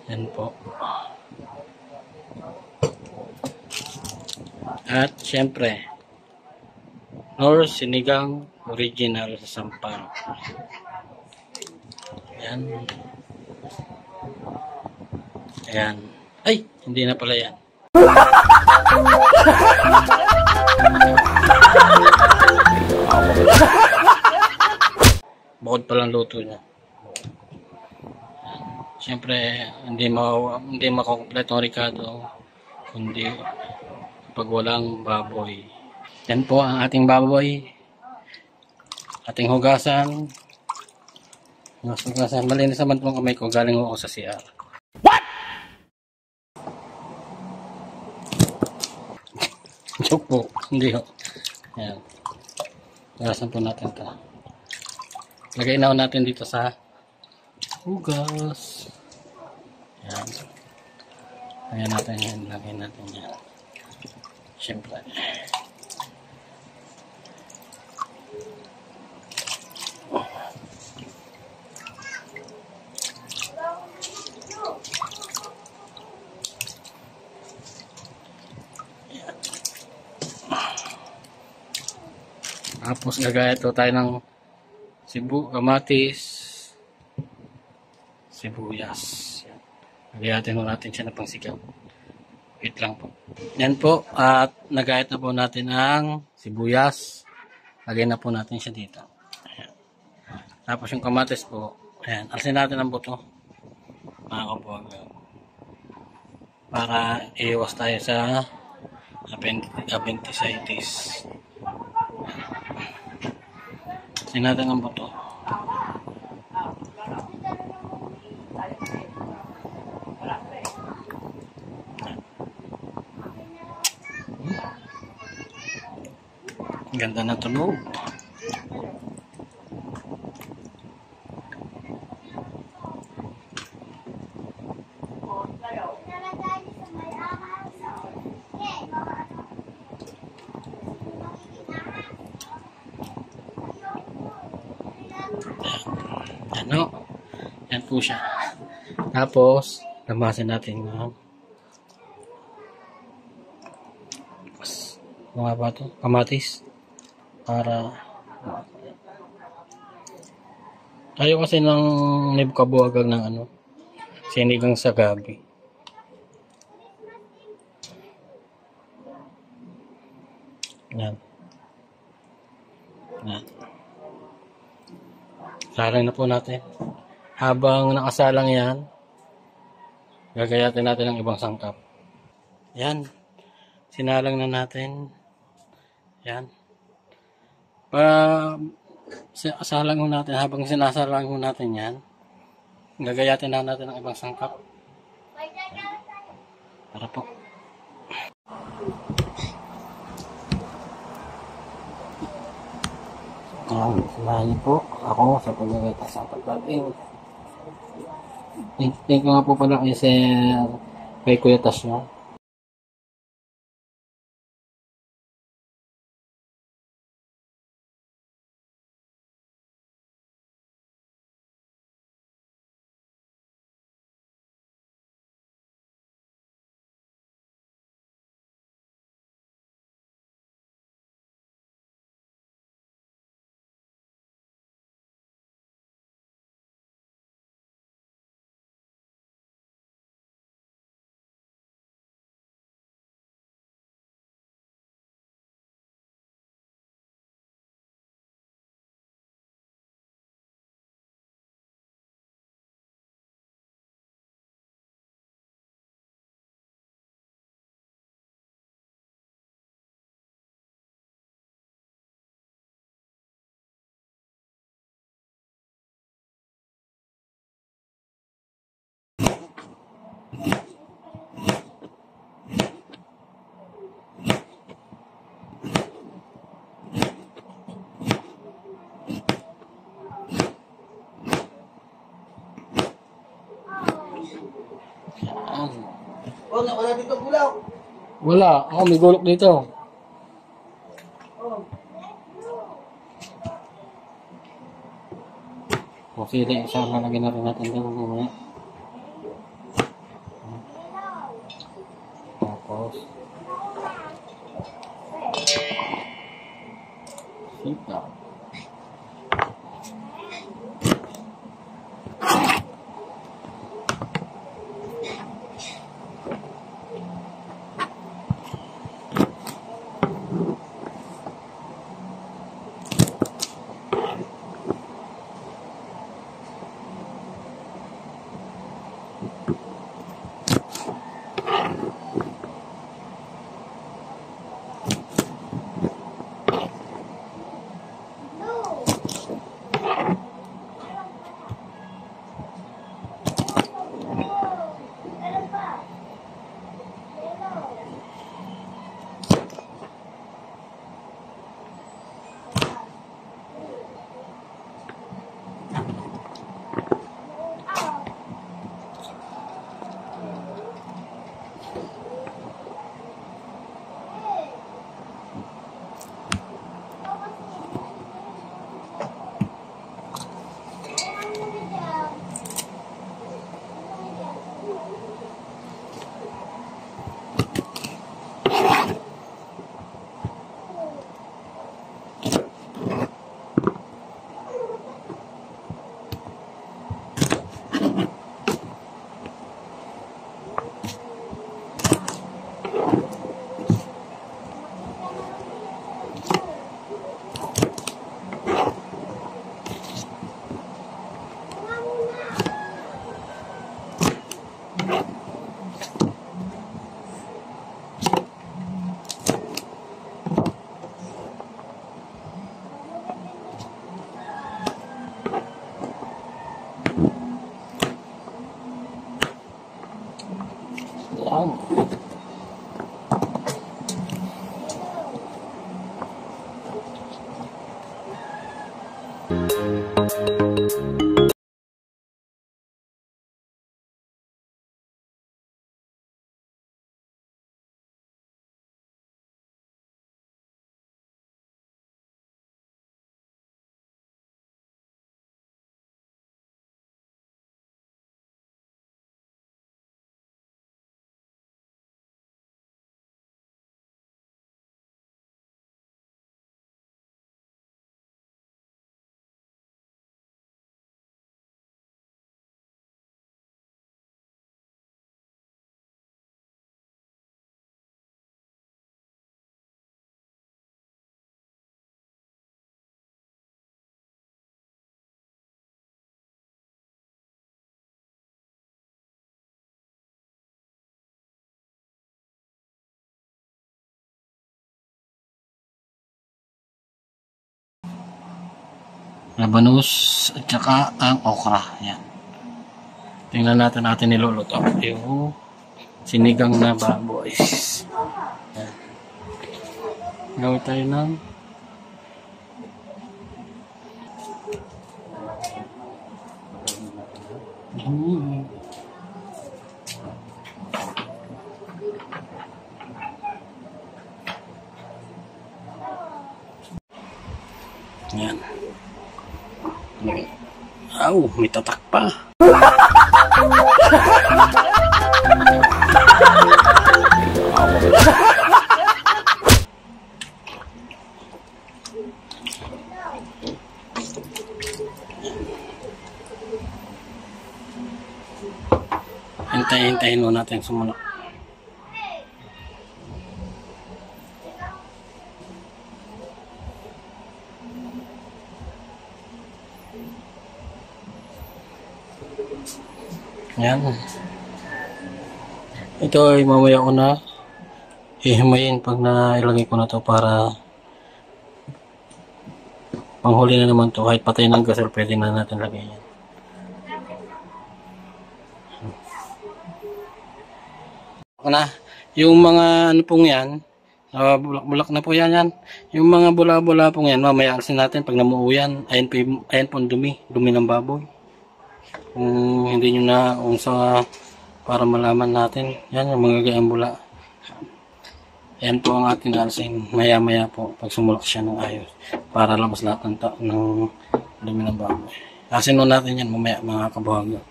Yan po. At syempre, nor sinigang original sa Sampang. Yan. Ayan. Ay, hindi na pala yan. Bukod palang luto niya. Siyempre, hindi makukumpleto ang Ricardo kundi pag walang baboy. Yan po ang ating baboy. Ating hugasan. Hugasan. Malinis naman po ang kamay ko. Galing ako sa CR. What? Joke po. Hindi ho. Ayan. Hugasan po natin ito. Lagay na natin dito sa hugas. Ayan. Lagay natin yan. Lagay natin yan. Siyempre. Tapos gagaya ito tayo ng kamatis, sibuyas. Lagyan natin siya na pang sigaw. Wait lang po. Yan po. At nagayat na po natin ang sibuyas. Lagyan na po natin siya dito. Ayan. Tapos yung kamatis po. Ayan. Alsin natin ang buto. Mga kabuhaga. Para iwas tayo sa appendicitis. Alsin natin ang buto. Ganda na tunog. Ano? Yan po siya. Tapos, lamasin natin yung mga bato, kamatis. Para tayo kasi ng nibkabuagag ng ano, sinigang sa gabi. Yan. Yan. Salang na po natin. Habang nakasalang yan, gagayatin natin ang ibang sangkap. Yan. Sinalang na natin. Yan. Salang ho natin, habang sinasalang ho natin yan, gagayatin na natin ang ibang sangkap. Para po. Samahan po ako sa paggagayat sa pagbaling. Thank you nga po pala kay Sir, kay Kuya Tasyo. Wala dito gulaw. Wala, ako may gulok dito. O sige, isang lalagyan na rin natin dito mamaya. sabaw. Sitaw. Yan. Labanos at saka ang okra. Yan. Tingnan natin niluluto. Yung sinigang na baboy. Yan. Gawin tayo ng yan. Aw, may tatak pa. Hintayin mo natin sumulok. Yan. Ito ay mamaya ko na ihimayin pag nailagay ko na to para panghuli na naman to. Kahit patay ng gasol pwede na natin lagay yan. Na, yung mga ano pong yan, bulak-bulak na po yan. Yung mga bula-bula pong yan, mamaya alisin natin pag namuo yan. Ayan po ang dumi ng baboy. Kung hindi nyo na unsa para malaman natin, yan yung mga gayang bula. Ayan po ang ating alisin maya-maya po pag sumulak siya ng ayos para labas lahat ng dumi ng baboy. Alisin mo natin yan mamaya mga kabuhag.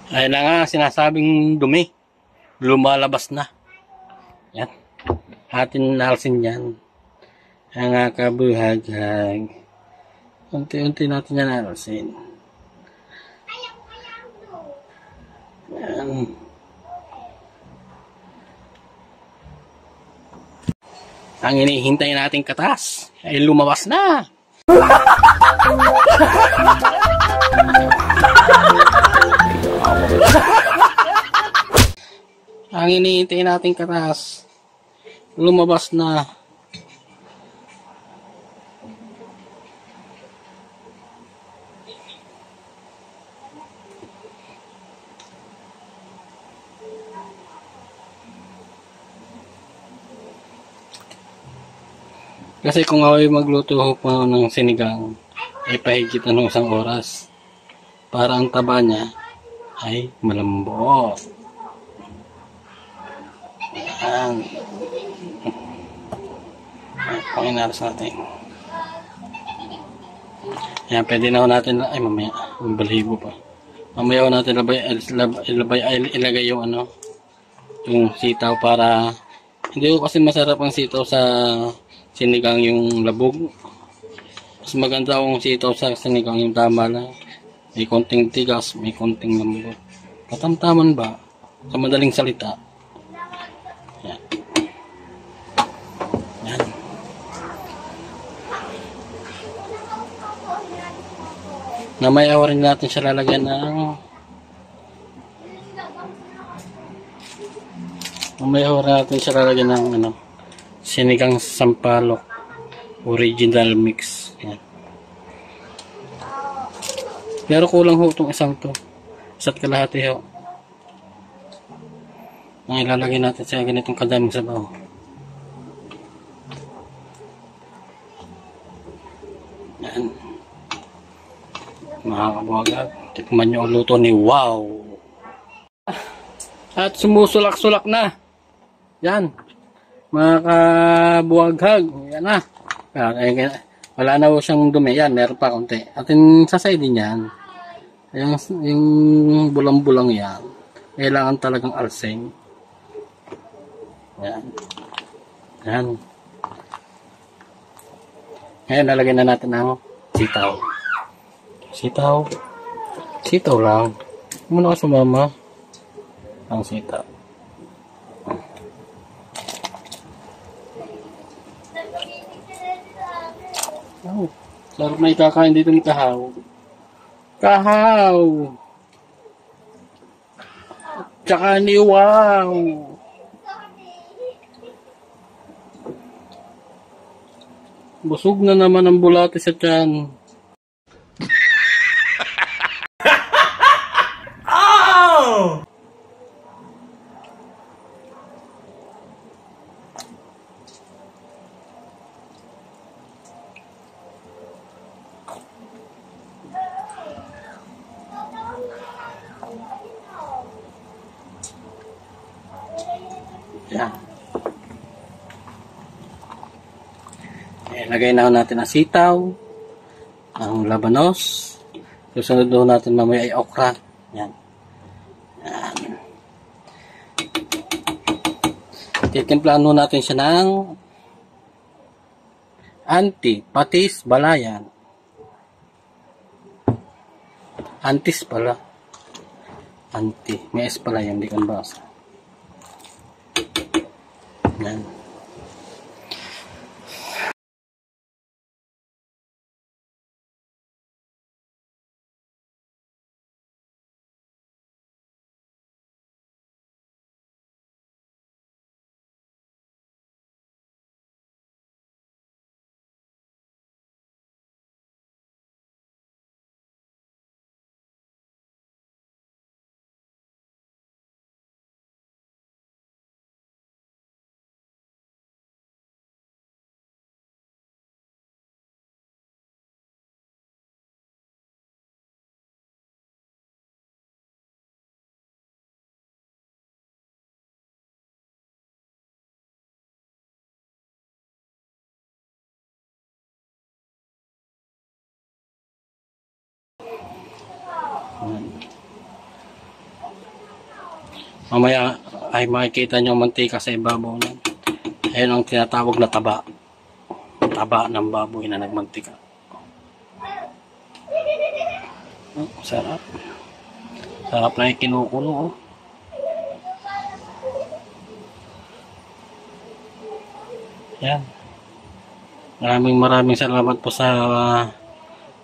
Ayun na nga, sinasabing dumi. lumalabas na. Yan. Atin nalsin yan. Ang kabuhaghag. Unti-unti natin yan nalsin. Yan. Ang hinihintay nating katas ay lumabas na. Ang hinihintay nating katas lumabas na. Kasi kung ako ay magluto po ng sinigang, ay pahigit ng 1 oras. Para ang taba niya ay malambot. Yan. Panginaras natin. Yan, pwede na ho natin, ay mamaya, balibo pa. Mamaya ho natin ilagay yung yung sitaw para, hindi ko kasi masarap ang sitaw sa sinigang yung labog. Mas maganda kung sitaw sa sinigang yung tama lang. May konting tigas, may konting lambot. Katamtaman ba? Sa madaling salita. Yan. Yan. Namaya rin natin siya lalagyan ng sinigang sampalok original mix. Yan. Pero kulang ho itong isang to. Isa't kalahati ho. Ang ilalagay natin sa ganitong kadaming sabaw. Yan. Mga kabuhagag, tikman nyo ang luto ni Wow. At sumusulak-sulak na. Yan. Mga kabuhaghag, yan na. Wala na po siyang dumi. Yan, meron pa konti. At sasay din yan. Yung bulang-bulang yan. Kailangan talagang alsing. Yan. Yan. Ngayon, lalagyan na natin ang sitaw. Sitaw. Sitaw lang. Muna ka sumama. Ang sitaw. Oh, sarap na ikakain dito ni Kahaw. Kahaw! Tsaka ni Wow! Busog na naman ang bulate sa tiyan. Yan. Ilagay na natin ang sitaw, ang labanos. Susunod doon natin mamaya ay okra. Yan. Yan. Titimplahan natin siya ng patis, balayan. Antis pala. May S pala yan, hindi kan basa. Yan. Mamaya ay makikita nyo ang mantika sa ibabaw nun. Ayun ang tinatawag na taba. Taba ng baboy na nagmantika. Oh, sarap. Sarap na yung kinukulo. Oh. Yan. Maraming salamat po sa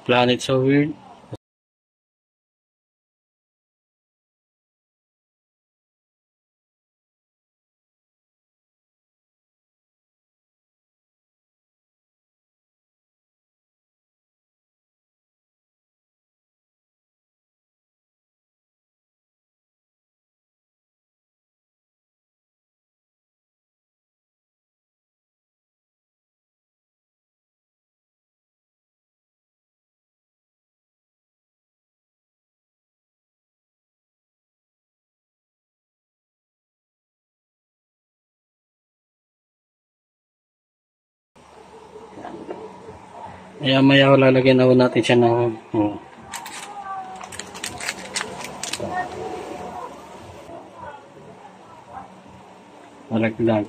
Planet So Weird. Maya lalagyan na natin siya ng malaglag.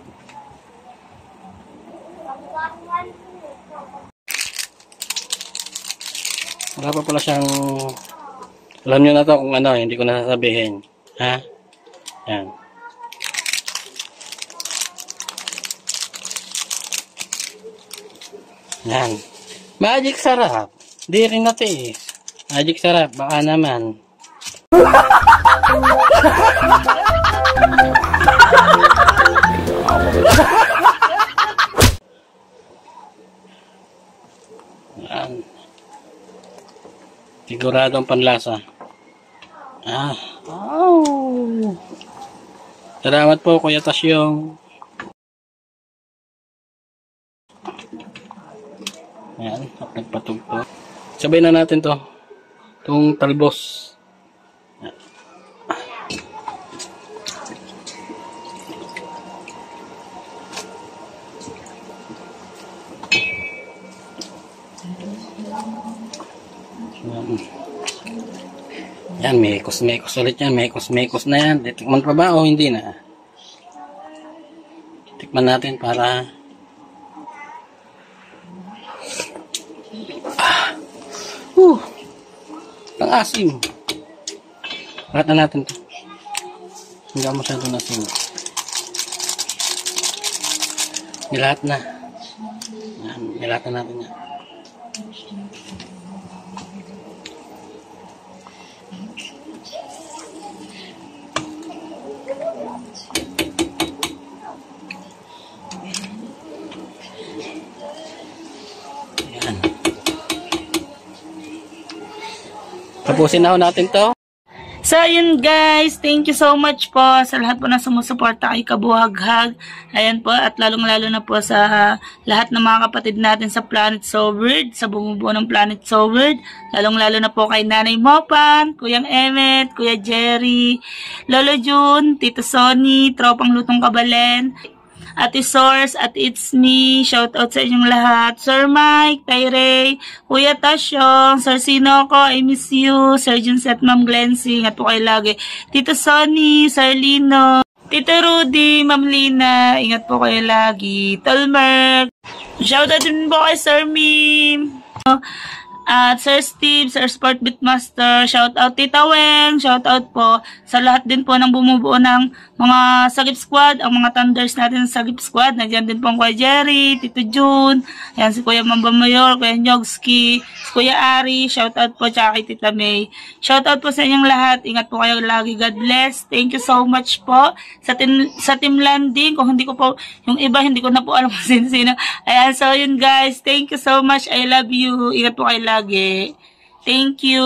Wala pa pala siyang, alam nyo na to kung ano, hindi ko nasasabihin. Ha? Yan. Yan. Magic sarap. Di rin natiis. Magic sarap. Baka naman. Yan. Siguradong panlasa. Oh. Salamat po Kuya Tasyong. Ayan, nagpatugtog. Sabay na natin to. Itong talbos. Yan, mekos ulit yan. Mekos na yan. Tikman pa ba o hindi na? Tikman natin para ang asim. Lahat na natin to. Hindi ako masyado nasin. Nilahat na. Yan, nilahat na natin yan. Yan. Tapusin na ho natin to. So, yun guys, thank you so much po sa lahat po na sumusuporta kay Kabuhaghag. Ayan po, at lalong-lalo na po sa lahat ng mga kapatid natin sa Planet So Weird, sa bumubuo ng Planet So Weird. Lalong-lalo na po kay Nanay Mopan, Kuyang Emmet, Kuya Jerry, Lolo June, Tito Sonny, Tropang Lutong Kabalen, Ate Source, at It's Me, shout out sa inyong lahat. Sir Mike, Tyrey, Kuya Tasyong, Sir Sinoco, I miss you, Sir Junset, Ma'am Glensing, at po kayo lagi. Tito Sonny, Sir Lino, Tito Rudy, Ma'am Lina, ingat po kayo lagi. Tolmerk, shout out din po kay Sir Mim, at Sir Steve, Sir Sport Beatmaster, shout out Tita Weng, shout out po sa lahat din po ng bumubuo ng mga Sagip Squad, ang mga Thunders natin sa Sagip Squad. Nandiyan din po ang Kuya Jerry, Tito June, ayan si Kuya Mamba Mayor, Kuya Nyogski, si Kuya Ari, shout out po, tsaka kay Tita May. Shout out po sa inyong lahat, ingat po kayo lagi, God bless. Thank you so much po sa team landing. Kung hindi ko po, yung iba hindi ko na po alam kung sino. Ayan, so yun guys, thank you so much, I love you, ingat po kayo lagi. Thank you.